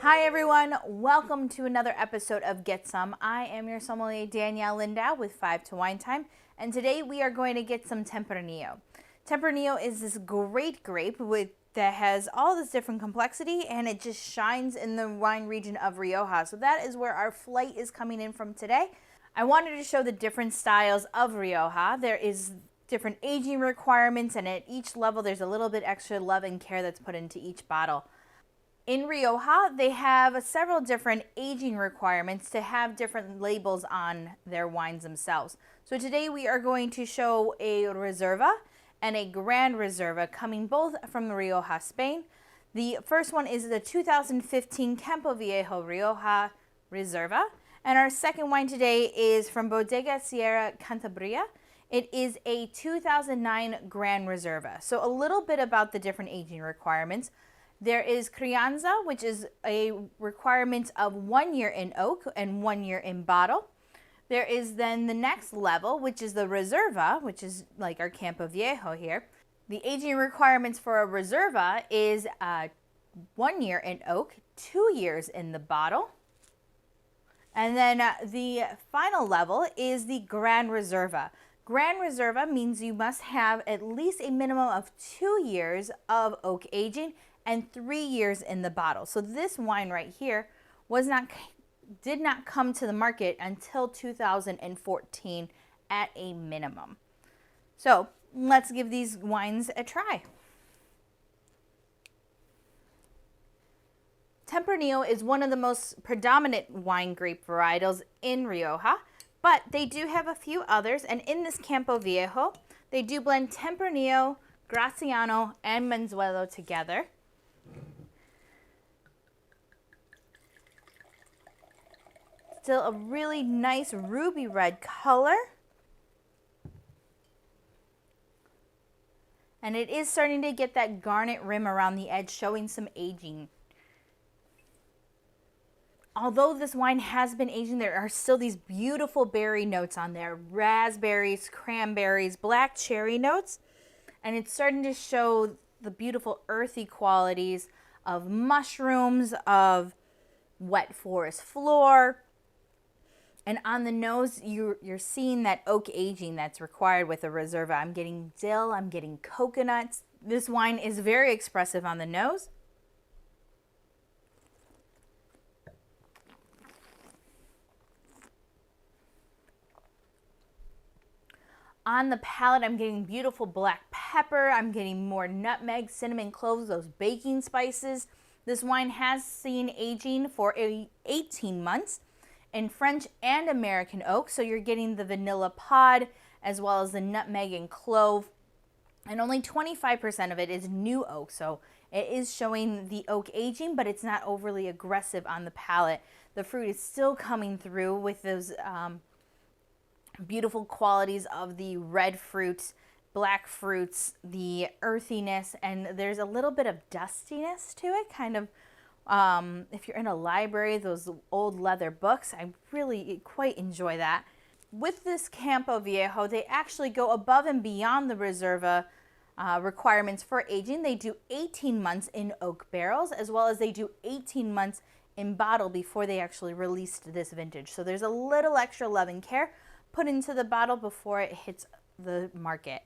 Hi everyone, welcome to another episode of Get Some. I am your sommelier Danielle Lindau with 5 to Wine Time, and today we are going to get some Tempranillo. Tempranillo is this great grape that has all this different complexity, and it just shines in the wine region of Rioja. So that is where our flight is coming in from today. I wanted to show the different styles of Rioja. There is different aging requirements, and at each level there's a little bit extra love and care that's put into each bottle. In Rioja, they have several different aging requirements to have different labels on their wines themselves. So today we are going to show a Reserva and a Grand Reserva coming both from Rioja, Spain. The first one is the 2015 Campo Viejo Rioja Reserva. And our second wine today is from Bodega Sierra Cantabria. It is a 2009 Grand Reserva. So a little bit about the different aging requirements. There is crianza, which is a requirement of 1 year in oak and 1 year in bottle. There is then the next level, which is the Reserva, which is like our Campo Viejo here. The aging requirements for a Reserva is 1 year in oak, 2 years in the bottle. And then the final level is the Grand Reserva. Grand Reserva means you must have at least a minimum of 2 years of oak aging and 3 years in the bottle. So this wine right here did not come to the market until 2014 at a minimum. So let's give these wines a try. Tempranillo is one of the most predominant wine grape varietals in Rioja, but they do have a few others, and in this Campo Viejo, they do blend Tempranillo, Graciano, and Manzuelo together. Still a really nice ruby red color. And it is starting to get that garnet rim around the edge, showing some aging. Although this wine has been aging, there are still these beautiful berry notes on there. Raspberries, cranberries, black cherry notes. And it's starting to show the beautiful earthy qualities of mushrooms, of wet forest floor. And on the nose, you're seeing that oak aging that's required with a Reserva. I'm getting dill, I'm getting coconuts. This wine is very expressive on the nose. On the palate, I'm getting beautiful black pepper. I'm getting more nutmeg, cinnamon, cloves, those baking spices. This wine has seen aging for 18 months. In French and American oak, so you're getting the vanilla pod as well as the nutmeg and clove, and only 25% of it is new oak, so it is showing the oak aging, but it's not overly aggressive on the palate. The fruit is still coming through with those beautiful qualities of the red fruits, black fruits, the earthiness, and there's a little bit of dustiness to it, kind of. If you're in a library, those old leather books, I really quite enjoy that. With this Campo Viejo, they actually go above and beyond the Reserva requirements for aging. They do 18 months in oak barrels, as well as they do 18 months in bottle before they actually released this vintage. So there's a little extra love and care put into the bottle before it hits the market.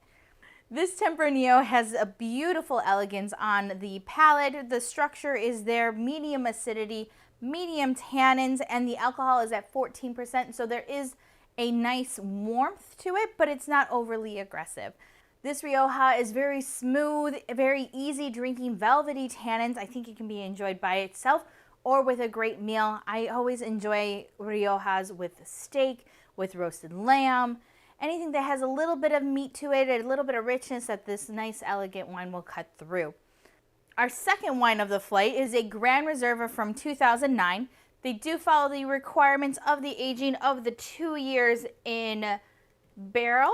This Tempranillo has a beautiful elegance on the palate. The structure is there, medium acidity, medium tannins, and the alcohol is at 14%. So there is a nice warmth to it, but it's not overly aggressive. This Rioja is very smooth, very easy drinking, velvety tannins. I think it can be enjoyed by itself or with a great meal. I always enjoy Riojas with steak, with roasted lamb. Anything that has a little bit of meat to it, a little bit of richness that this nice, elegant wine will cut through. Our second wine of the flight is a Grand Reserva from 2009. They do follow the requirements of the aging of the 2 years in barrel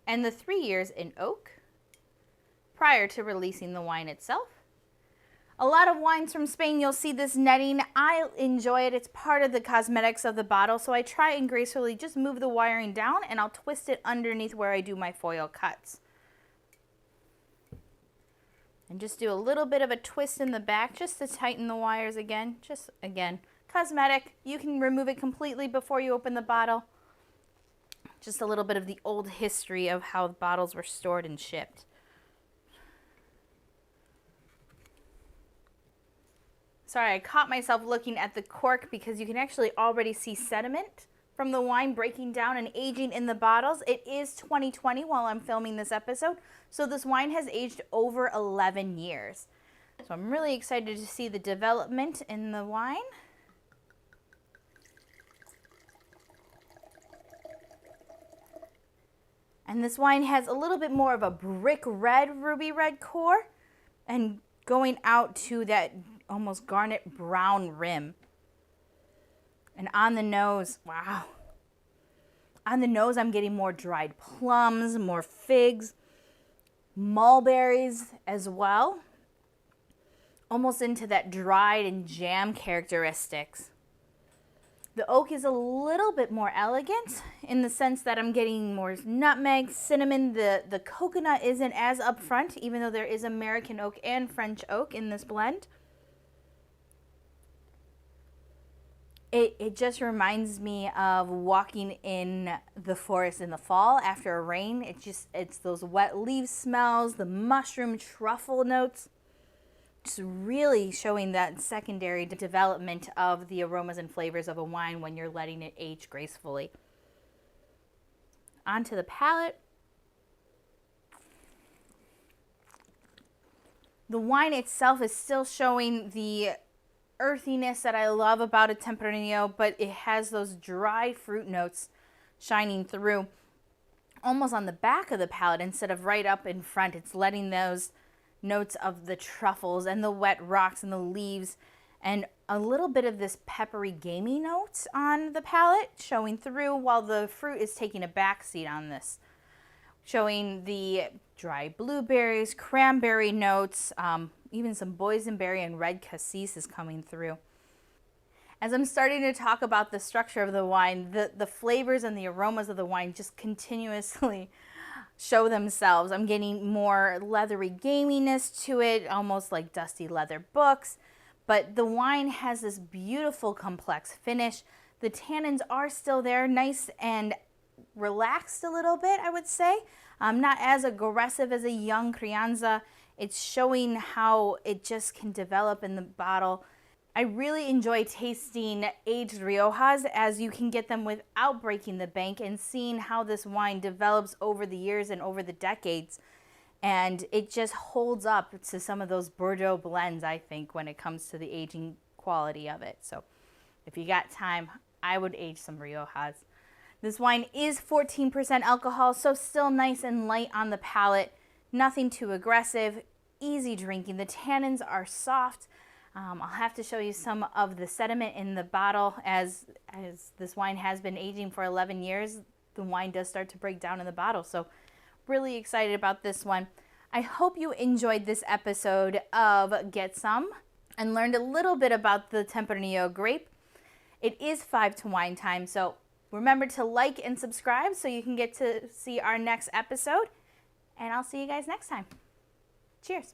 and the 3 years in oak prior to releasing the wine itself. A lot of wines from Spain, you'll see this netting. I enjoy it. It's part of the cosmetics of the bottle, so I try and gracefully just move the wiring down, and I'll twist it underneath where I do my foil cuts. And just do a little bit of a twist in the back just to tighten the wires again. Just, again, cosmetic. You can remove it completely before you open the bottle. Just a little bit of the old history of how the bottles were stored and shipped. Sorry, I caught myself looking at the cork because you can actually already see sediment from the wine breaking down and aging in the bottles. It is 2020 while I'm filming this episode, so this wine has aged over 11 years. So I'm really excited to see the development in the wine. And this wine has a little bit more of a brick red, ruby red core and going out to that almost garnet brown rim. And on the nose, wow. On the nose, I'm getting more dried plums, more figs, mulberries as well. Almost into that dried and jam characteristics. The oak is a little bit more elegant in the sense that I'm getting more nutmeg, cinnamon. The coconut isn't as upfront, even though there is American oak and French oak in this blend. It just reminds me of walking in the forest in the fall after a rain. It's those wet leaf smells, the mushroom truffle notes. Just really showing that secondary development of the aromas and flavors of a wine when you're letting it age gracefully. Onto the palate. The wine itself is still showing the earthiness that I love about a Tempranillo, but it has those dry fruit notes shining through almost on the back of the palate instead of right up in front. It's letting those notes of the truffles and the wet rocks and the leaves and a little bit of this peppery gamey notes on the palate showing through while the fruit is taking a backseat on this. Showing the dry blueberries, cranberry notes, even some boysenberry and red cassis is coming through. As I'm starting to talk about the structure of the wine, the flavors and the aromas of the wine just continuously show themselves. I'm getting more leathery gaminess to it, almost like dusty leather books. But the wine has this beautiful complex finish. The tannins are still there, nice and relaxed a little bit, I would say. Not as aggressive as a young Crianza. It's showing how it just can develop in the bottle. I really enjoy tasting aged Riojas as you can get them without breaking the bank and seeing how this wine develops over the years and over the decades. And it just holds up to some of those Bordeaux blends, I think, when it comes to the aging quality of it. So if you got time, I would age some Riojas. This wine is 14% alcohol, so still nice and light on the palate. Nothing too aggressive, easy drinking. The tannins are soft. I'll have to show you some of the sediment in the bottle as this wine has been aging for 11 years. The wine does start to break down in the bottle, so really excited about this one. I hope you enjoyed this episode of Get Some and learned a little bit about the Tempranillo grape. It is 5 to wine time, so remember to like and subscribe so you can get to see our next episode. And I'll see you guys next time. Cheers.